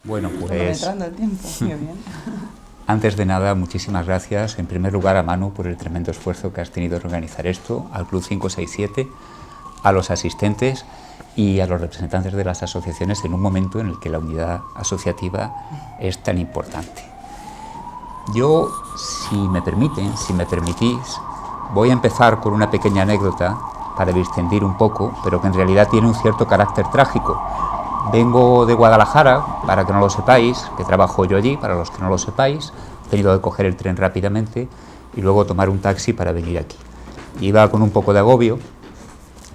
Bueno, pues Cronometrando el tiempo, muy bien. antes de nada, muchísimas gracias, en primer lugar a Manu por el tremendo esfuerzo que has tenido en organizar esto, al Club 567, a los asistentes y a los representantes de las asociaciones en un momento en el que la unidad asociativa es tan importante. Yo, si me permiten, si me permitís, voy a empezar con una pequeña anécdota para distendir un poco, pero que en realidad tiene un cierto carácter trágico. Vengo de Guadalajara, para que no lo sepáis, que trabajo yo allí, para los que no lo sepáis. He tenido que coger el tren rápidamente y luego tomar un taxi para venir aquí. Iba con un poco de agobio,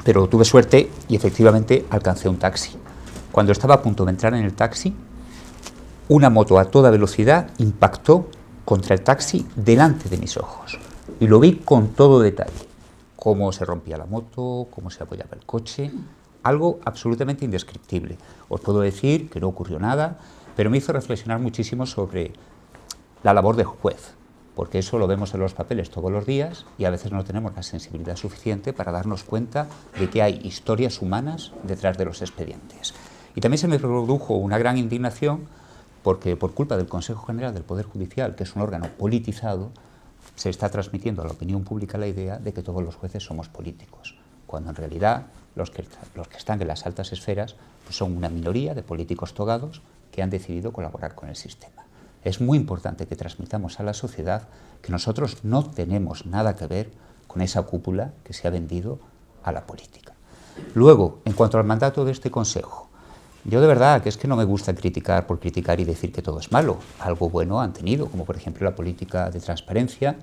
pero tuve suerte y efectivamente alcancé un taxi. Cuando estaba a punto de entrar en el taxi, una moto a toda velocidad impactó contra el taxi delante de mis ojos. Y lo vi con todo detalle. Cómo se rompía la moto, cómo se apoyaba el coche. Algo absolutamente indescriptible. Os puedo decir que no ocurrió nada, pero me hizo reflexionar muchísimo sobre la labor del juez, porque eso lo vemos en los papeles todos los días y a veces no tenemos la sensibilidad suficiente para darnos cuenta de que hay historias humanas detrás de los expedientes. Y también se me produjo una gran indignación porque por culpa del Consejo General del Poder Judicial, que es un órgano politizado, se está transmitiendo a la opinión pública la idea de que todos los jueces somos políticos, cuando en realidad los que están en las altas esferas pues son una minoría de políticos togados que han decidido colaborar con el sistema. Es muy importante que transmitamos a la sociedad que nosotros no tenemos nada que ver con esa cúpula que se ha vendido a la política. Luego, en cuanto al mandato de este Consejo, yo de verdad que es que no me gusta criticar por criticar y decir que todo es malo. Algo bueno han tenido, como por ejemplo la política de transparencia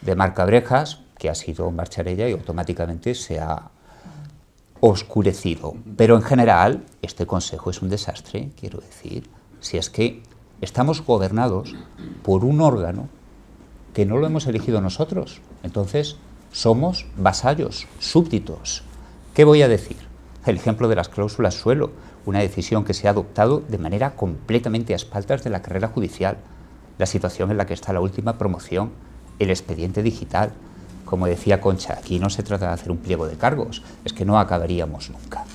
de Marc Cabrejas, que ha sido marchar ella y automáticamente se ha oscurecido. Pero en general, este Consejo es un desastre, quiero decir, si es que estamos gobernados por un órgano que no lo hemos elegido nosotros. Entonces, somos vasallos, súbditos. ¿Qué voy a decir? El ejemplo de las cláusulas suelo, una decisión que se ha adoptado de manera completamente a espaldas de la carrera judicial, la situación en la que está la última promoción, el expediente digital. Como decía Concha, aquí no se trata de hacer un pliego de cargos, es que no acabaríamos nunca.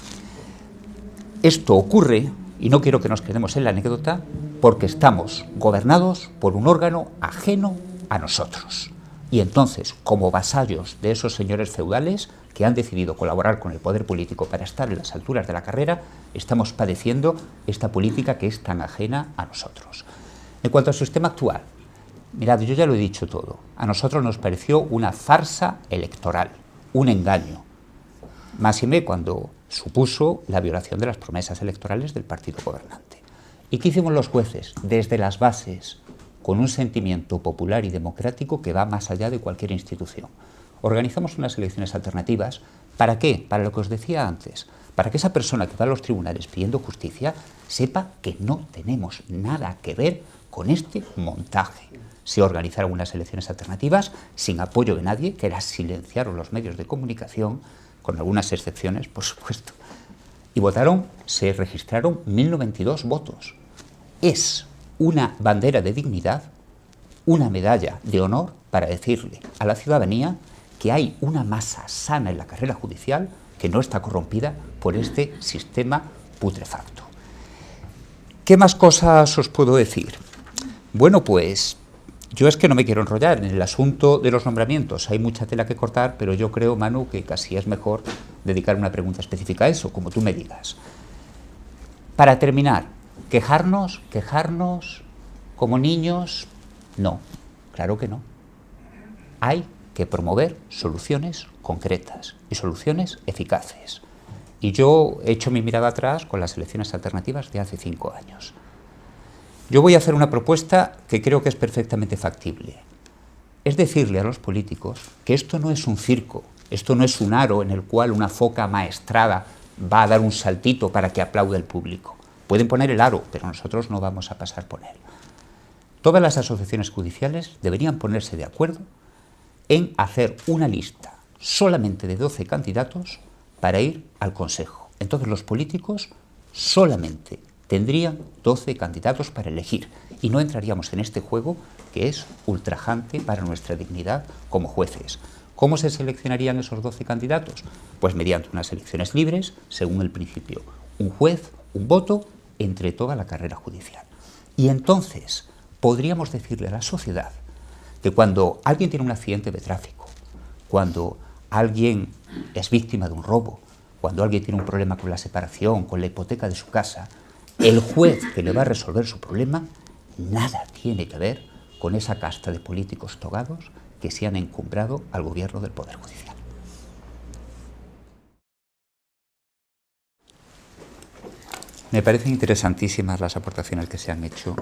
Esto ocurre, y no quiero que nos quedemos en la anécdota, porque estamos gobernados por un órgano ajeno a nosotros. Y entonces, como vasallos de esos señores feudales que han decidido colaborar con el poder político para estar en las alturas de la carrera, estamos padeciendo esta política que es tan ajena a nosotros. En cuanto al sistema actual, mirad, yo ya lo he dicho todo. A nosotros nos pareció una farsa electoral, un engaño. Máxime cuando supuso la violación de las promesas electorales del partido gobernante. ¿Y qué hicimos los jueces? Desde las bases, con un sentimiento popular y democrático que va más allá de cualquier institución. Organizamos unas elecciones alternativas. ¿Para qué? Para lo que os decía antes. Para que esa persona que va a los tribunales pidiendo justicia sepa que no tenemos nada que ver con este montaje. Se organizaron unas elecciones alternativas sin apoyo de nadie, que las silenciaron los medios de comunicación, con algunas excepciones, por supuesto. Y se registraron 1092 votos. Es una bandera de dignidad, una medalla de honor para decirle a la ciudadanía que hay una masa sana en la carrera judicial que no está corrompida por este sistema putrefacto. ¿Qué más cosas os puedo decir? Bueno, pues yo es que no me quiero enrollar en el asunto de los nombramientos. Hay mucha tela que cortar, pero yo creo, Manu, que casi es mejor dedicar una pregunta específica a eso, como tú me digas. Para terminar, ¿quejarnos como niños? No, claro que no. Hay que promover soluciones concretas y soluciones eficaces. Y yo he hecho mi mirada atrás con las elecciones alternativas de hace 5 años. Yo voy a hacer una propuesta que creo que es perfectamente factible. Es decirle a los políticos que esto no es un circo, esto no es un aro en el cual una foca amaestrada va a dar un saltito para que aplaude el público. Pueden poner el aro, pero nosotros no vamos a pasar por él. Todas las asociaciones judiciales deberían ponerse de acuerdo en hacer una lista solamente de 12 candidatos para ir al Consejo. Entonces los políticos solamente tendrían 12 candidatos para elegir y no entraríamos en este juego que es ultrajante para nuestra dignidad como jueces. ¿Cómo se seleccionarían esos 12 candidatos? Pues mediante unas elecciones libres, según el principio, un juez, un voto entre toda la carrera judicial. Y entonces podríamos decirle a la sociedad que cuando alguien tiene un accidente de tráfico, cuando alguien es víctima de un robo, cuando alguien tiene un problema con la separación, con la hipoteca de su casa, el juez que le va a resolver su problema nada tiene que ver con esa casta de políticos togados que se han encumbrado al gobierno del Poder Judicial. Me parecen interesantísimas las aportaciones que se han hecho,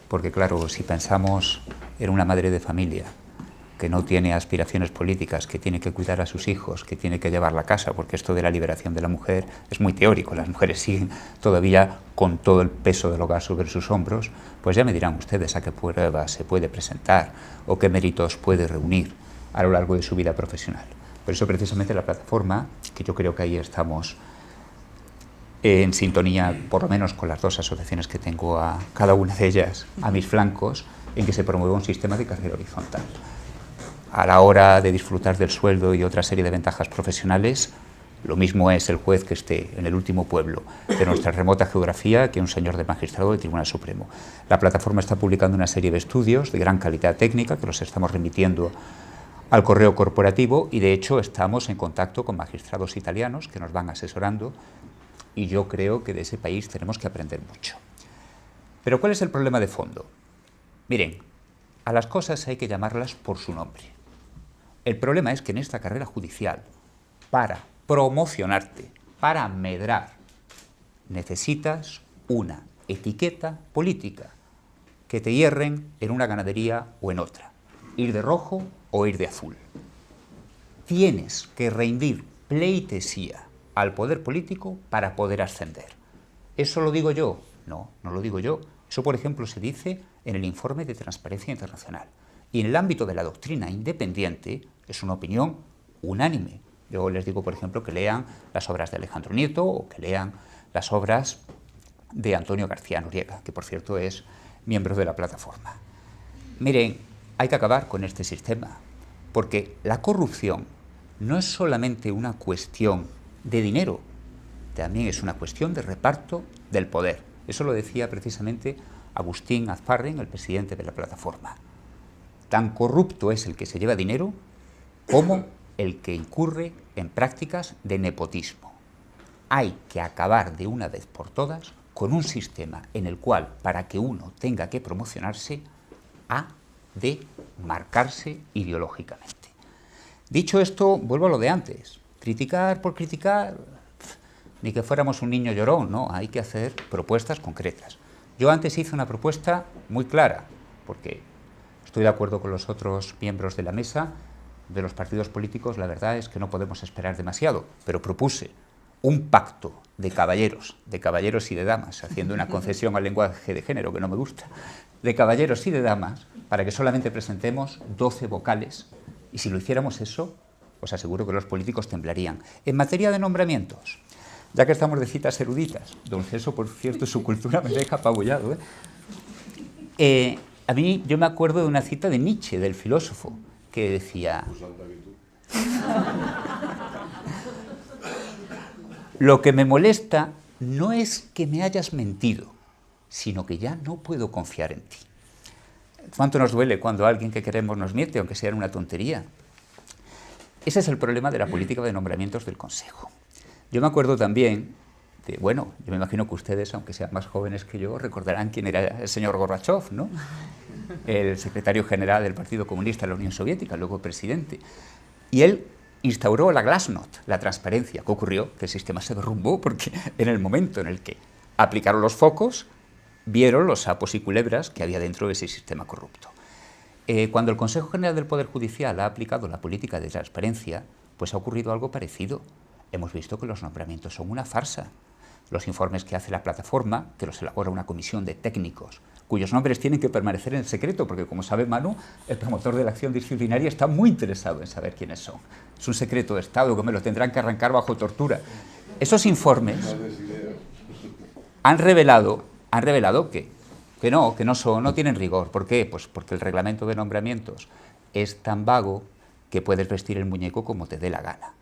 porque claro, si pensamos en una madre de familia que no tiene aspiraciones políticas, que tiene que cuidar a sus hijos, que tiene que llevar la casa, porque esto de la liberación de la mujer es muy teórico, las mujeres siguen todavía con todo el peso del hogar sobre sus hombros, pues ya me dirán ustedes a qué pruebas se puede presentar o qué méritos puede reunir a lo largo de su vida profesional. Por eso precisamente la plataforma, que yo creo que ahí estamos en sintonía, por lo menos con las dos asociaciones que tengo a cada una de ellas a mis flancos, en que se promueva un sistema de carrera horizontal. A la hora de disfrutar del sueldo y otra serie de ventajas profesionales, lo mismo es el juez que esté en el último pueblo de nuestra remota geografía que un señor de magistrado del Tribunal Supremo. La plataforma está publicando una serie de estudios de gran calidad técnica que los estamos remitiendo al correo corporativo y de hecho estamos en contacto con magistrados italianos que nos van asesorando y yo creo que de ese país tenemos que aprender mucho. Pero ¿cuál es el problema de fondo? Miren, a las cosas hay que llamarlas por su nombre. El problema es que en esta carrera judicial, para promocionarte, para medrar, necesitas una etiqueta política que te hierren en una ganadería o en otra, ir de rojo o ir de azul. Tienes que rendir pleitesía al poder político para poder ascender. ¿Eso lo digo yo? No, no lo digo yo. Eso, por ejemplo, se dice en el informe de Transparencia Internacional. Y en el ámbito de la doctrina independiente es una opinión unánime. Yo les digo, por ejemplo, que lean las obras de Alejandro Nieto o que lean las obras de Antonio García Noriega, que por cierto es miembro de la plataforma. Miren, hay que acabar con este sistema, porque la corrupción no es solamente una cuestión de dinero, también es una cuestión de reparto del poder. Eso lo decía precisamente Agustín Azparren, el presidente de la plataforma. Tan corrupto es el que se lleva dinero como el que incurre en prácticas de nepotismo. Hay que acabar de una vez por todas con un sistema en el cual, para que uno tenga que promocionarse, ha de marcarse ideológicamente. Dicho esto, vuelvo a lo de antes. Criticar por criticar, ni que fuéramos un niño llorón, ¿no? Hay que hacer propuestas concretas. Yo antes hice una propuesta muy clara, porque estoy de acuerdo con los otros miembros de la mesa, de los partidos políticos, la verdad es que no podemos esperar demasiado, pero propuse un pacto de caballeros y de damas, haciendo una concesión al lenguaje de género que no me gusta, de caballeros y de damas, para que solamente presentemos 12 vocales, y si lo hiciéramos eso, os aseguro que los políticos temblarían. En materia de nombramientos, ya que estamos de citas eruditas, don Celso, por cierto, su cultura me deja apabullado, a mí, yo me acuerdo de una cita de Nietzsche, del filósofo, que decía: lo que me molesta no es que me hayas mentido, sino que ya no puedo confiar en ti. ¿Cuánto nos duele cuando alguien que queremos nos miente, aunque sea en una tontería? Ese es el problema de la política de nombramientos del Consejo. Yo me acuerdo también de, bueno, yo me imagino que ustedes, aunque sean más jóvenes que yo, recordarán quién era el señor Gorbachev, ¿no? El secretario general del Partido Comunista de la Unión Soviética, luego presidente. Y él instauró la Glasnost, la transparencia. ¿Qué ocurrió? Que el sistema se derrumbó porque en el momento en el que aplicaron los focos, vieron los sapos y culebras que había dentro de ese sistema corrupto. Cuando el Consejo General del Poder Judicial ha aplicado la política de transparencia, pues ha ocurrido algo parecido. Hemos visto que los nombramientos son una farsa. Los informes que hace la plataforma, que los elabora una comisión de técnicos, cuyos nombres tienen que permanecer en secreto, porque como sabe Manu, el promotor de la acción disciplinaria está muy interesado en saber quiénes son. Es un secreto de Estado que me lo tendrán que arrancar bajo tortura. Esos informes han revelado que no tienen rigor. ¿Por qué? Pues porque el reglamento de nombramientos es tan vago que puedes vestir el muñeco como te dé la gana.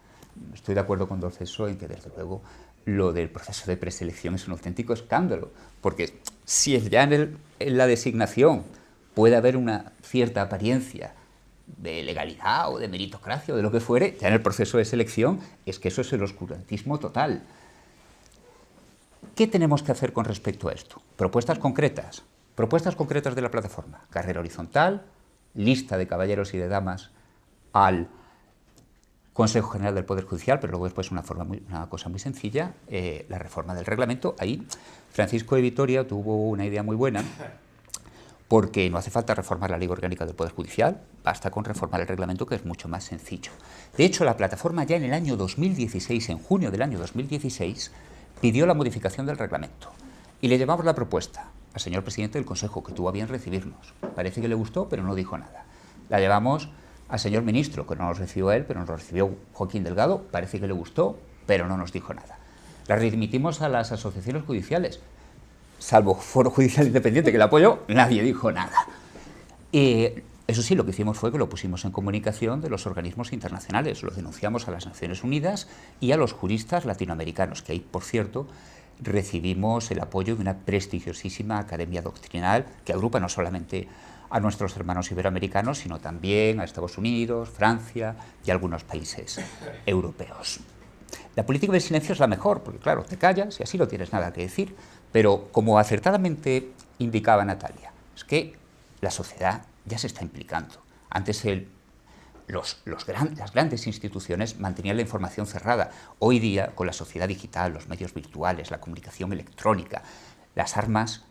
Estoy de acuerdo con don Celso en que, desde luego, lo del proceso de preselección es un auténtico escándalo, porque si ya en la designación puede haber una cierta apariencia de legalidad o de meritocracia o de lo que fuere, ya en el proceso de selección es que eso es el oscurantismo total. ¿Qué tenemos que hacer con respecto a esto? Propuestas concretas de la plataforma: carrera horizontal, lista de caballeros y de damas al Consejo General del Poder Judicial, pero luego después una cosa muy sencilla, la reforma del reglamento. Ahí Francisco de Vitoria tuvo una idea muy buena, porque no hace falta reformar la Ley Orgánica del Poder Judicial, basta con reformar el reglamento, que es mucho más sencillo. De hecho, la plataforma ya en el año 2016, en junio del año 2016, pidió la modificación del reglamento y le llevamos la propuesta al señor presidente del Consejo, que tuvo a bien recibirnos. Parece que le gustó, pero no dijo nada. La llevamos al señor ministro, que no nos recibió él, pero nos recibió Joaquín Delgado, parece que le gustó, pero no nos dijo nada. La remitimos a las asociaciones judiciales, salvo Foro Judicial Independiente, que la apoyó, nadie dijo nada. Eso sí, lo que hicimos fue que lo pusimos en comunicación de los organismos internacionales, lo denunciamos a las Naciones Unidas y a los juristas latinoamericanos, que ahí, por cierto, recibimos el apoyo de una prestigiosísima academia doctrinal que agrupa no solamente a nuestros hermanos iberoamericanos, sino también a Estados Unidos, Francia y algunos países europeos. La política del silencio es la mejor, porque claro, te callas y así no tienes nada que decir, pero como acertadamente indicaba Natalia, es que la sociedad ya se está implicando. Antes las grandes instituciones mantenían la información cerrada. Hoy día, con la sociedad digital, los medios virtuales, la comunicación electrónica, las armas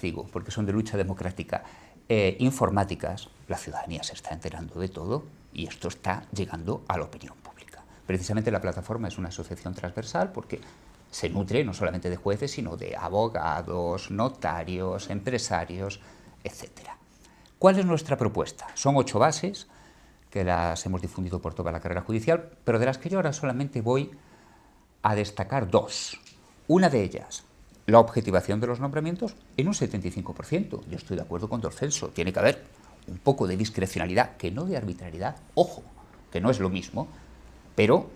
digo, porque son de lucha democrática, informáticas, la ciudadanía se está enterando de todo y esto está llegando a la opinión pública. Precisamente la plataforma es una asociación transversal porque se nutre no solamente de jueces, sino de abogados, notarios, empresarios, etc. ¿Cuál es nuestra propuesta? Son 8 bases que las hemos difundido por toda la carrera judicial, pero de las que yo ahora solamente voy a destacar 2. Una de ellas, la objetivación de los nombramientos en un 75%. Yo estoy de acuerdo con Don Celso, tiene que haber un poco de discrecionalidad, que no de arbitrariedad, ojo, que no es lo mismo, pero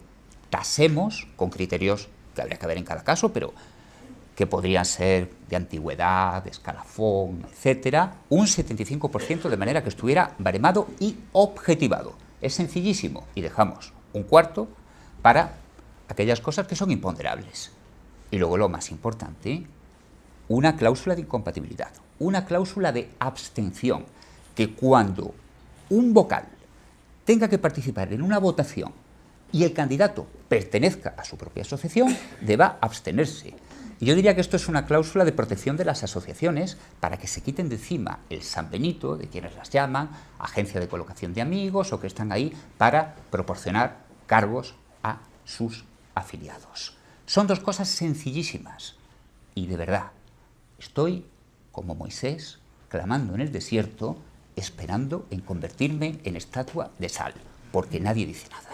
tasemos con criterios que habría que haber en cada caso, pero que podrían ser de antigüedad, de escalafón, etcétera, un 75% de manera que estuviera baremado y objetivado. Es sencillísimo, y dejamos un cuarto para aquellas cosas que son imponderables. Y luego lo más importante, una cláusula de incompatibilidad, una cláusula de abstención, que cuando un vocal tenga que participar en una votación y el candidato pertenezca a su propia asociación, deba abstenerse. Y yo diría que esto es una cláusula de protección de las asociaciones para que se quiten de encima el San Benito, de quienes las llaman agencia de colocación de amigos o que están ahí para proporcionar cargos a sus afiliados. Son 2 cosas sencillísimas y de verdad estoy como Moisés clamando en el desierto, esperando en convertirme en estatua de sal, porque nadie dice nada.